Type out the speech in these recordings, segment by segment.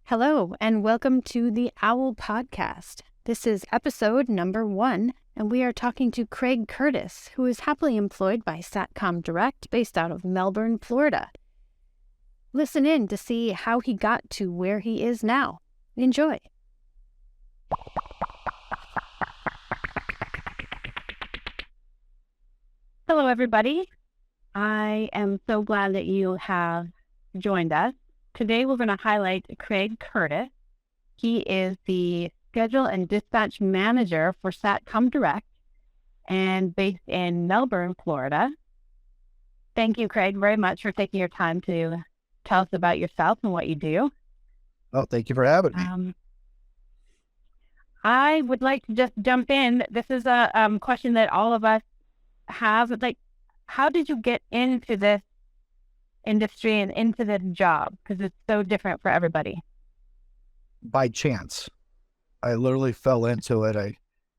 Hello, and welcome to the Owl Podcast. This is episode number 1, and we are talking to Craig Curtis, who is happily employed by Satcom Direct based out of Melbourne, Florida. Listen in to see how he got to where he is now. Enjoy. Hello, everybody. I am so glad that you have joined us. Today, we're going to highlight Craig Curtis. He is the Schedule and Dispatch Manager for Satcom Direct and based in Melbourne, Florida. Thank you, Craig, very much for taking your time to tell us about yourself and what you do. Oh, thank you for having me. I would like to just jump in. This is a question that all of us have. Like, how did you get into this industry and into this job? Because it's so different for everybody. By chance. I literally fell into it.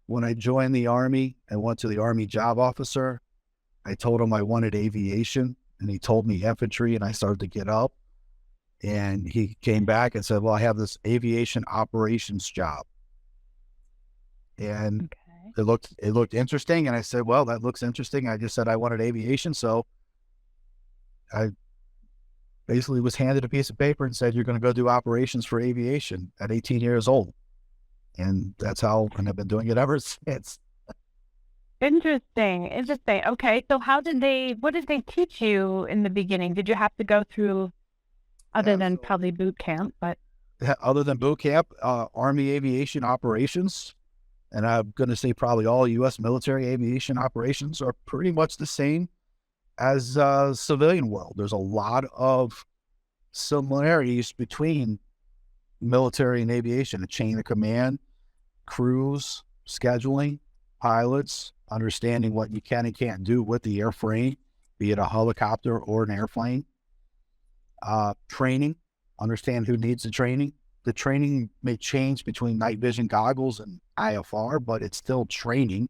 When I joined the Army, I went to the Army job officer. I told him I wanted aviation, and he told me infantry, and I started to get up. And he came back and said, well, I have this aviation operations job. And it looked interesting. And I said, well, that looks interesting. I just said I wanted aviation. So I basically was handed a piece of paper and said, you're going to go do operations for aviation at 18 years old. And that's how, and I've been doing it ever since. Interesting. Okay. So what did they teach you in the beginning? Did you have to go through, other than probably boot camp, but? Other than boot camp, Army aviation operations. And I'm going to say probably all U.S. military aviation operations are pretty much the same as civilian world. There's a lot of similarities between military and aviation: a chain of command, crews, scheduling, pilots, understanding what you can and can't do with the airframe, be it a helicopter or an airplane. Training, understand who needs the training. The training may change between night vision goggles and IFR, but it's still training.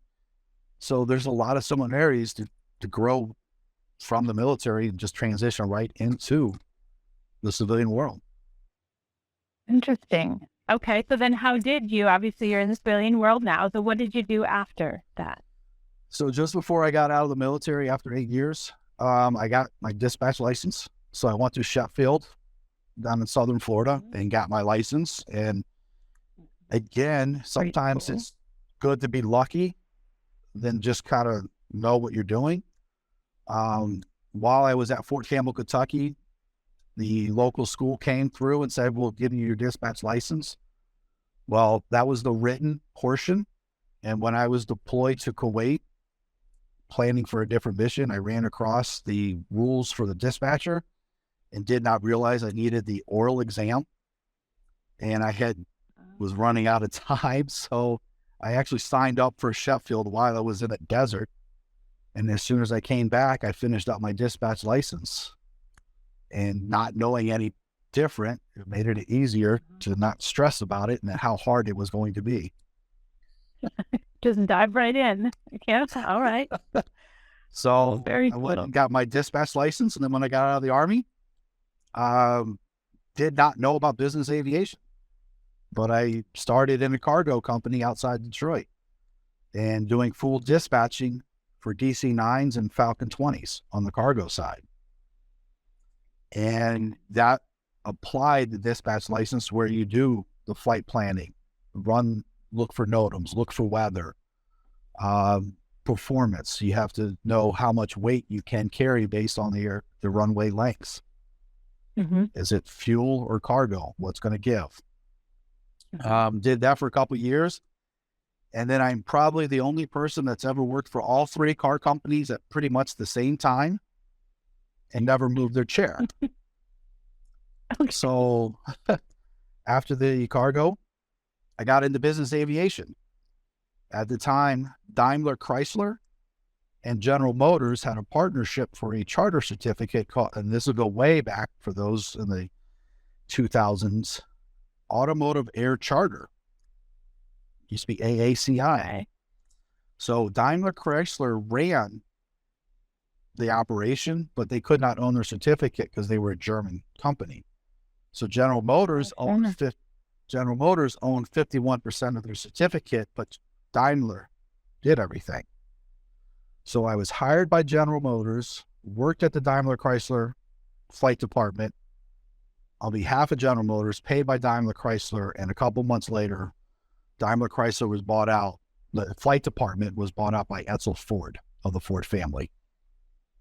So there's a lot of similarities to grow from the military and just transition right into the civilian world. Interesting. Okay, so then obviously you're in the civilian world now, so what did you do after that? So just before I got out of the military, after 8 years, I got my dispatch license. So I went to Sheffield down in Southern Florida and got my license. And again, sometimes it's good to be lucky than just kind of know what you're doing. While I was at Fort Campbell, Kentucky, the local school came through and said, we'll give you your dispatch license. Well, that was the written portion. And when I was deployed to Kuwait, planning for a different mission, I ran across the rules for the dispatcher and did not realize I needed the oral exam. And I was running out of time. So I actually signed up for Sheffield while I was in the desert. And as soon as I came back, I finished up my dispatch license. And not knowing any different, it made it easier to not stress about it and how hard it was going to be. Just dive right in. Yeah, all right. So I went and got my dispatch license. And then when I got out of the Army, did not know about business aviation. But I started in a cargo company outside Detroit and doing full dispatching for DC-9s and Falcon 20s on the cargo side. And that applied the dispatch license where you do the flight planning, look for NOTAMs, look for weather, performance. You have to know how much weight you can carry based on the runway lengths. Mm-hmm. Is it fuel or cargo? What's going to give? Did that for a couple of years. And then I'm probably the only person that's ever worked for all 3 car companies at pretty much the same time and never moved their chair. Okay. So after the cargo, I got into business aviation. At the time, Daimler Chrysler and General Motors had a partnership for a charter certificate called, and this will go way back for those in the 2000s, Automotive Air Charter. Used to be AACI. So Daimler Chrysler ran the operation, but they could not own their certificate because they were a German company. So General Motors owned Sure. General Motors owned 51% of their certificate, but Daimler did everything. So I was hired by General Motors, worked at the Daimler Chrysler flight department on behalf of General Motors, paid by Daimler Chrysler, and a couple months later, Daimler Chrysler was bought out. The flight department was bought out by Edsel Ford of the Ford family.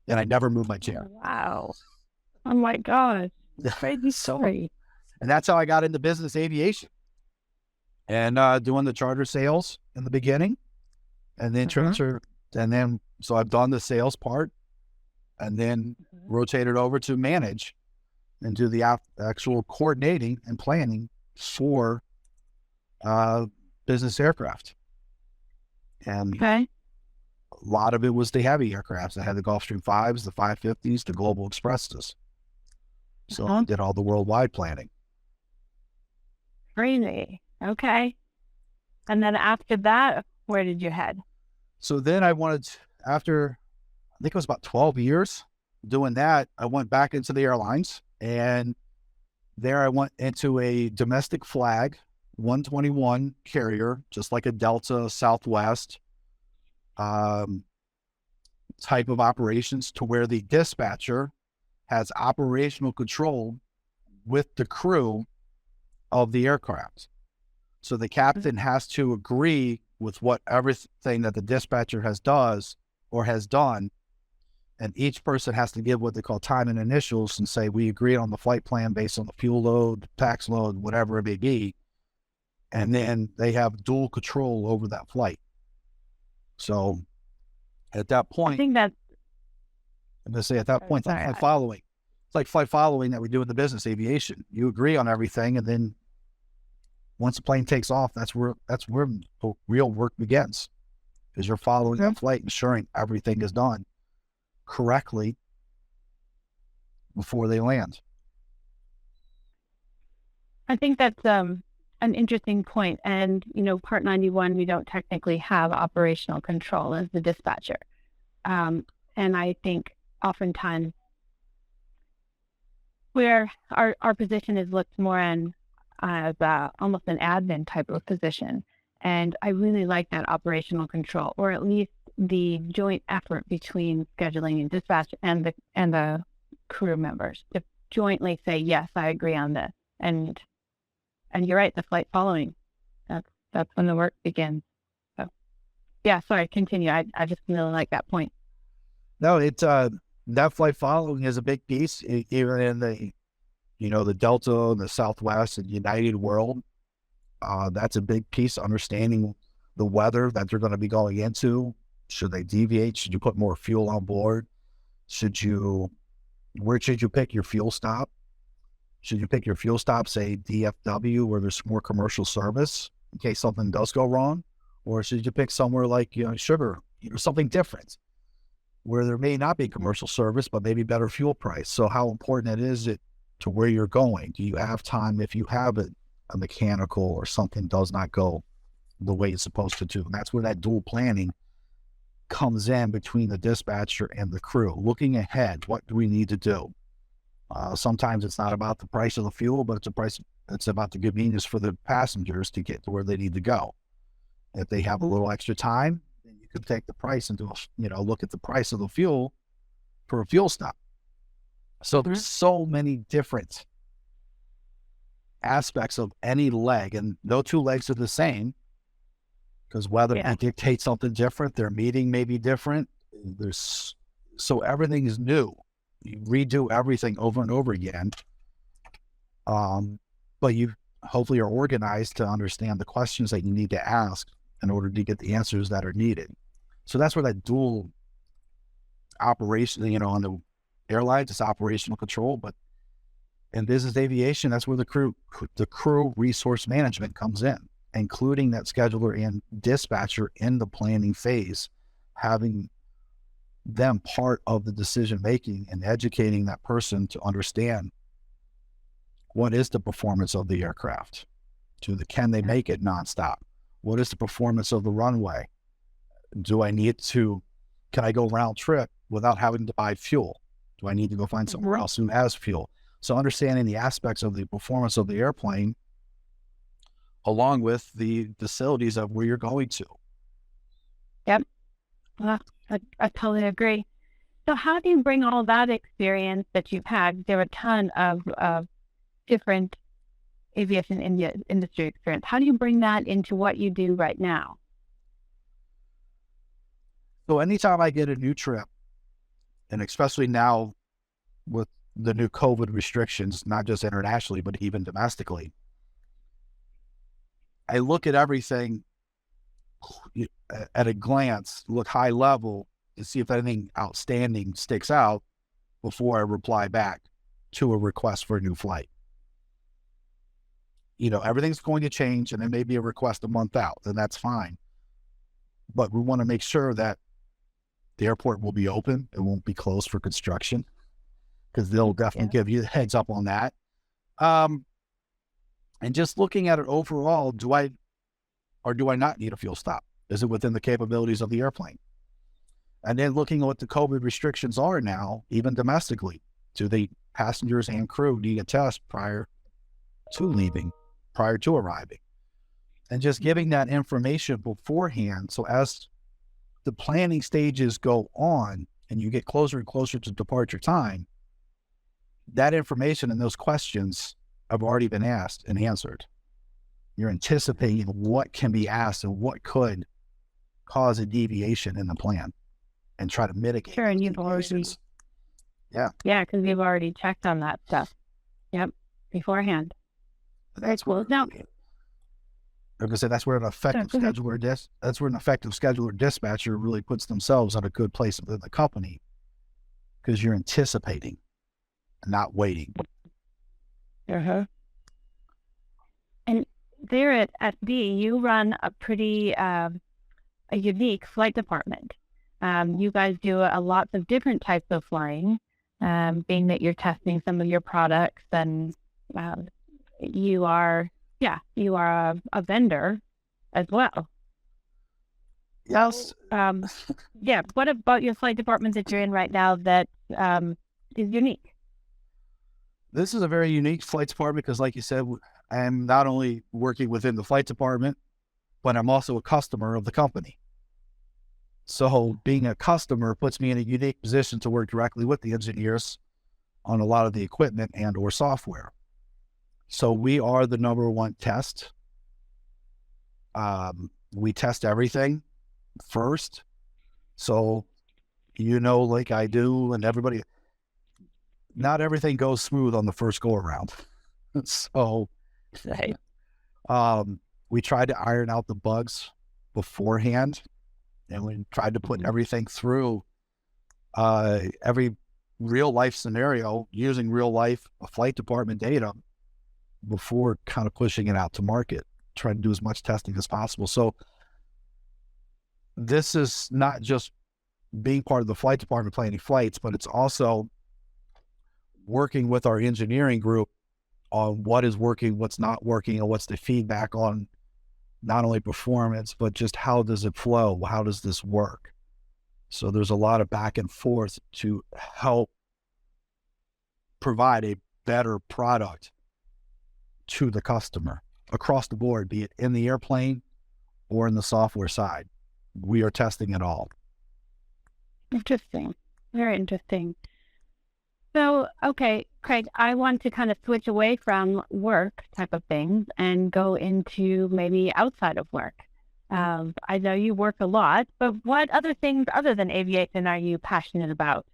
And I never moved my chair. Wow. Oh my gosh. Crazy story. And that's how I got into business aviation and doing the charter sales in the beginning, and then transfer. And then, so I've done the sales part and then rotated over to manage and do the actual coordinating and planning for business aircraft. And a lot of it was the heavy aircrafts. I had the Gulfstream 5s, the 550s, the Global Expresses. So I did all the worldwide planning. Crazy. Okay. And then after that, where did you head? So then I wanted, after, I think it was about 12 years doing that, I went back into the airlines, and there I went into a domestic flag 121 carrier, just like a Delta, Southwest type of operations, to where the dispatcher has operational control with the crew of the aircraft. So the captain has to agree with what everything that the dispatcher has done, and each person has to give what they call time and initials and say, we agreed on the flight plan based on the fuel load, tax load, whatever it may be. And then they have dual control over that flight. So at that point, I think that I'm going to say at that point, it's like following. It's like flight following that we do in the business aviation. You agree on everything, and then once the plane takes off, that's where the real work begins, because you're following that flight, ensuring everything is done correctly before they land. I think that's an interesting point. And, Part 91, we don't technically have operational control as the dispatcher. And I think oftentimes where our position is looked more in as almost an admin type of position. And I really like that operational control, or at least the joint effort between scheduling and dispatch and the crew members to jointly say, yes, I agree on this. And you're right, the flight following, that's when the work begins. So yeah, sorry, continue. I just really like that point. No, that flight following is a big piece, even in the Delta and the Southwest and United world. That's a big piece, understanding the weather that they're going to be going into. Should they deviate? Should you put more fuel on board? Where should you pick your fuel stop? Should you pick your fuel stop, say DFW, where there's more commercial service in case something does go wrong? Or should you pick somewhere like, Sugar, something different, where there may not be commercial service, but maybe better fuel price? So how important is it to where you're going? Do you have time if you have a mechanical or something does not go the way it's supposed to do? And that's where that dual planning comes in between the dispatcher and the crew. Looking ahead, what do we need to do? Sometimes it's not about the price of the fuel, but it's about the convenience for the passengers to get to where they need to go. If they have a little extra time, then you can take the price and look at the price of the fuel for a fuel stop. So there's so many different aspects of any leg, and no two legs are the same, because weather may dictate something different. Their meeting may be different. So everything is new. You redo everything over and over again. But you hopefully are organized to understand the questions that you need to ask in order to get the answers that are needed. So that's where that dual operation, on the airlines, it's operational control, but in business aviation, that's where the crew resource management comes in, including that scheduler and dispatcher in the planning phase, having them part of the decision making and educating that person to understand what is the performance of the aircraft, can they make it nonstop? What is the performance of the runway? Can I go round trip without having to buy fuel? Do I need to go find somewhere else who has fuel? So understanding the aspects of the performance of the airplane along with the facilities of where you're going to. Yep. Well, I totally agree. So how do you bring all that experience that you've had? There are a ton of different aviation industry experience. How do you bring that into what you do right now? So anytime I get a new trip, and especially now with the new COVID restrictions, not just internationally, but even domestically, I look at everything at a glance, look high level to see if anything outstanding sticks out before I reply back to a request for a new flight. Everything's going to change and there may be a request a month out, and that's fine. But we want to make sure that the airport will be open. It won't be closed for construction, because they'll definitely give you the heads up on that. And just looking at it overall, do I not need a fuel stop? Is it within the capabilities of the airplane? And then looking at what the COVID restrictions are now, even domestically, do the passengers and crew need a test prior to leaving, prior to arriving? And just giving that information beforehand. So as the planning stages go on and you get closer and closer to departure time, that information and those questions have already been asked and answered. You're anticipating what can be asked and what could cause a deviation in the plan and try to mitigate. Sure, and you've already, yeah, because you've already checked on that stuff. Yep, beforehand. That's cool. Now, like I said, that's where an effective scheduler dispatcher really puts themselves in a good place within the company, because you're anticipating and not waiting. And there at SB, you run a pretty a unique flight department. You guys do a lots of different types of flying, being that you're testing some of your products, and you are a vendor as well. Yes. So, what about your flight department that you're in right now that is unique? This is a very unique flight department because, like you said, I'm not only working within the flight department, but I'm also a customer of the company. So being a customer puts me in a unique position to work directly with the engineers on a lot of the equipment and or software. So we are the number one test. We test everything first. So, like I do, and everybody, not everything goes smooth on the first go around. So, we tried to iron out the bugs beforehand, and we tried to put everything through every real life scenario using real life flight department data before kind of pushing it out to market, trying to do as much testing as possible. So this is not just being part of the flight department planning flights, but it's also working with our engineering group on what is working, what's not working, and what's the feedback on not only performance, but just how does it flow? How does this work? So there's a lot of back and forth to help provide a better product to the customer across the board, be it in the airplane or in the software side. We are testing it all. Interesting. Very interesting. So, okay, Craig, I want to kind of switch away from work type of things and go into maybe outside of work. I know you work a lot, but what other things other than aviation are you passionate about?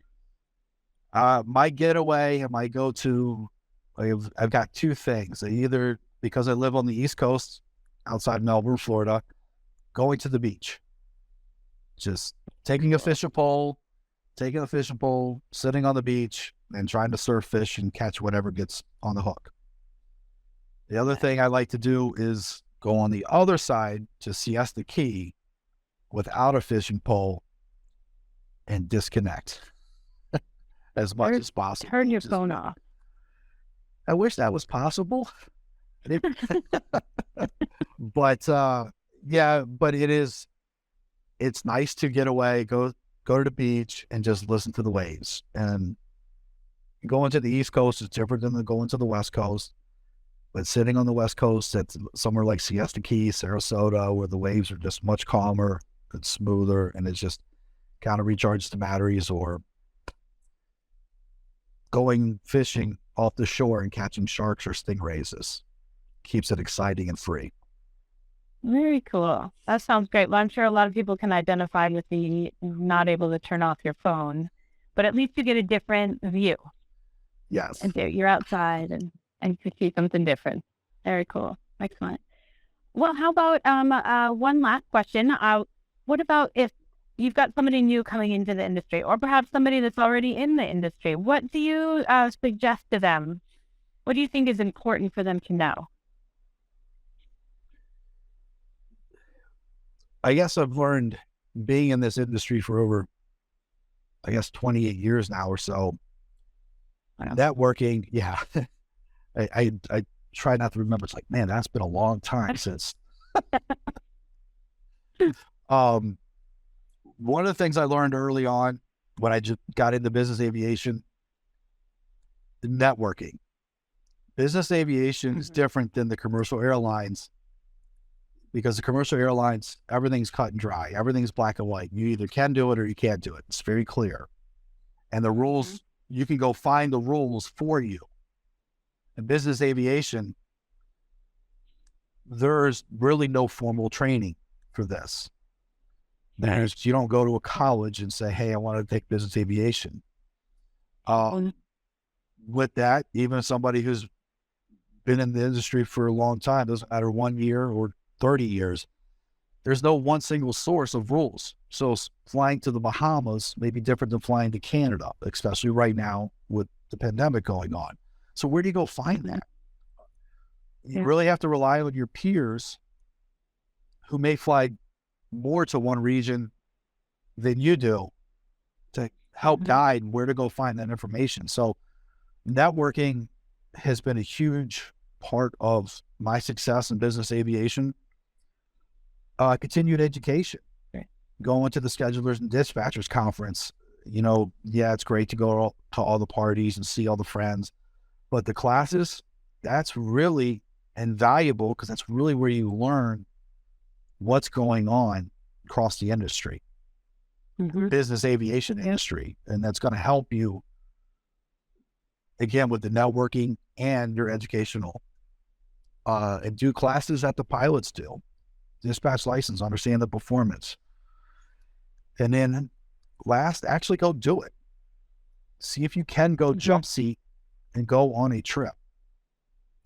My getaway and my go-to, I've got two things. Either, because I live on the East Coast outside Melbourne, Florida, going to the beach. Just taking a fishing pole, sitting on the beach, and trying to surf fish and catch whatever gets on the hook. The other thing I like to do is go on the other side to Siesta Key without a fishing pole and disconnect as much as possible. Turn your phone off. I wish that was possible. But but it's nice to get away, go to the beach and just listen to the waves. And, going to the East Coast is different than going to the West Coast. But sitting on the West Coast at somewhere like Siesta Key, Sarasota, where the waves are just much calmer and smoother, and it's just kind of recharges the batteries, or going fishing off the shore and catching sharks or stingrays keeps it exciting and free. Very cool. That sounds great. Well, I'm sure a lot of people can identify with the not able to turn off your phone, but at least you get a different view. Yes. And you're outside and you see something different. Very cool. Excellent. Well, how about one last question? What about if you've got somebody new coming into the industry, or perhaps somebody that's already in the industry? What do you suggest to them? What do you think is important for them to know? I guess I've learned, being in this industry for over, 28 years now or so, networking. Yeah. I try not to remember. It's like, man, that's been a long time since. One of the things I learned early on when I just got into business aviation, networking. Business aviation is different than the commercial airlines, because the commercial airlines, everything's cut and dry. Everything's black and white. You either can do it or you can't do it. It's very clear. And the rules, you can go find the rules for you. In business aviation, there's really no formal training for this. You don't go to a college and say, hey, I want to take business aviation. With that, even somebody who's been in the industry for a long time, doesn't matter 1 year or 30 years, there's no one single source of rules. So flying to the Bahamas may be different than flying to Canada, especially right now with the pandemic going on. So where do you go find that? You really have to rely on your peers who may fly more to one region than you do to help guide where to go find that information. So networking has been a huge part of my success in business aviation. Continued education, going to the schedulers and dispatchers conference. It's great to go to all the parties and see all the friends, but the classes, that's really invaluable, because that's really where you learn what's going on across the industry, business aviation industry. And that's going to help you, again, with the networking and your educational, and do classes that the pilots do. Dispatch license, understand the performance. And then last, actually go do it. See if you can go jump seat and go on a trip.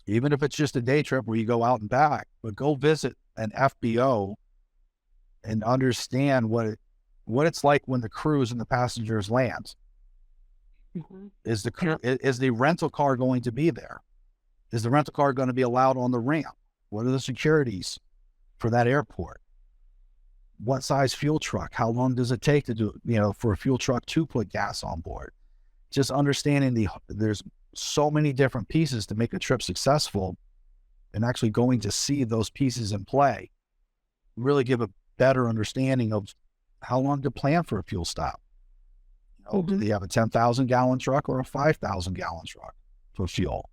Even if it's just a day trip where you go out and back, but go visit an FBO and understand what it's like when the crews and the passengers land. Is the rental car going to be there? Is the rental car going to be allowed on the ramp? What are the securities for that airport? What size fuel truck? How long does it take to do, for a fuel truck to put gas on board? Just understanding there's so many different pieces to make a trip successful, and actually going to see those pieces in play really give a better understanding of how long to plan for a fuel stop. Do they have a 10,000 gallon truck or a 5,000 gallon truck for fuel?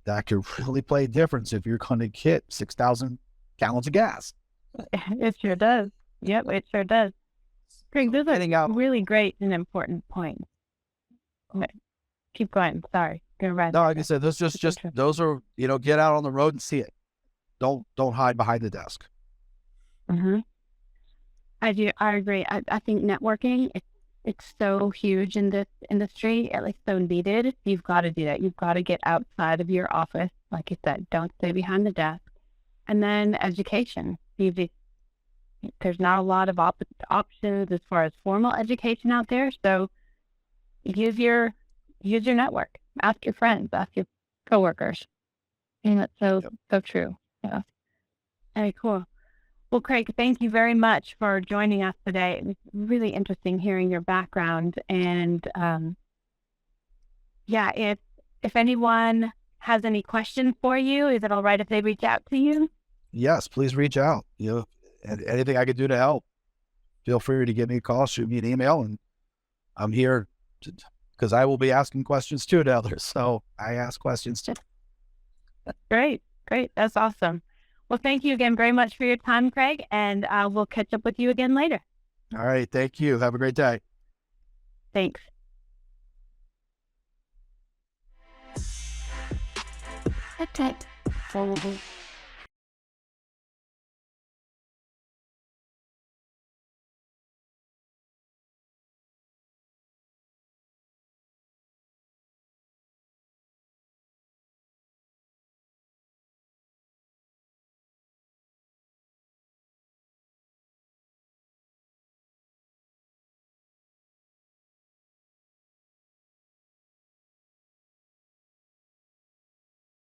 That could really play a difference if you're going to get 6,000 gallons of gas. It sure does. Yep, it sure does. Craig, those are really great and important points. Okay. Keep going. Sorry. No, like I said, those those are, get out on the road and see it. Don't hide behind the desk. I agree. I think networking, it's so huge in this industry, at least so needed. You've got to do that. You've got to get outside of your office. Like you said, don't stay behind the desk. And then education. There's not a lot of options as far as formal education out there. So use your network. Ask your friends. Ask your coworkers. And that's so true. Yeah. Very cool. Well, Craig, thank you very much for joining us today. It was really interesting hearing your background. And if anyone has any questions for you, is it all right if they reach out to you? Yes, please reach out. And anything I could do to help, feel free to give me a call, shoot me an email, and I'm here to because I will be asking questions too to others. So I ask questions too. Great. Great. That's awesome. Well, thank you again very much for your time, Craig, and we'll catch up with you again later. All right. Thank you. Have a great day. Thanks. Okay.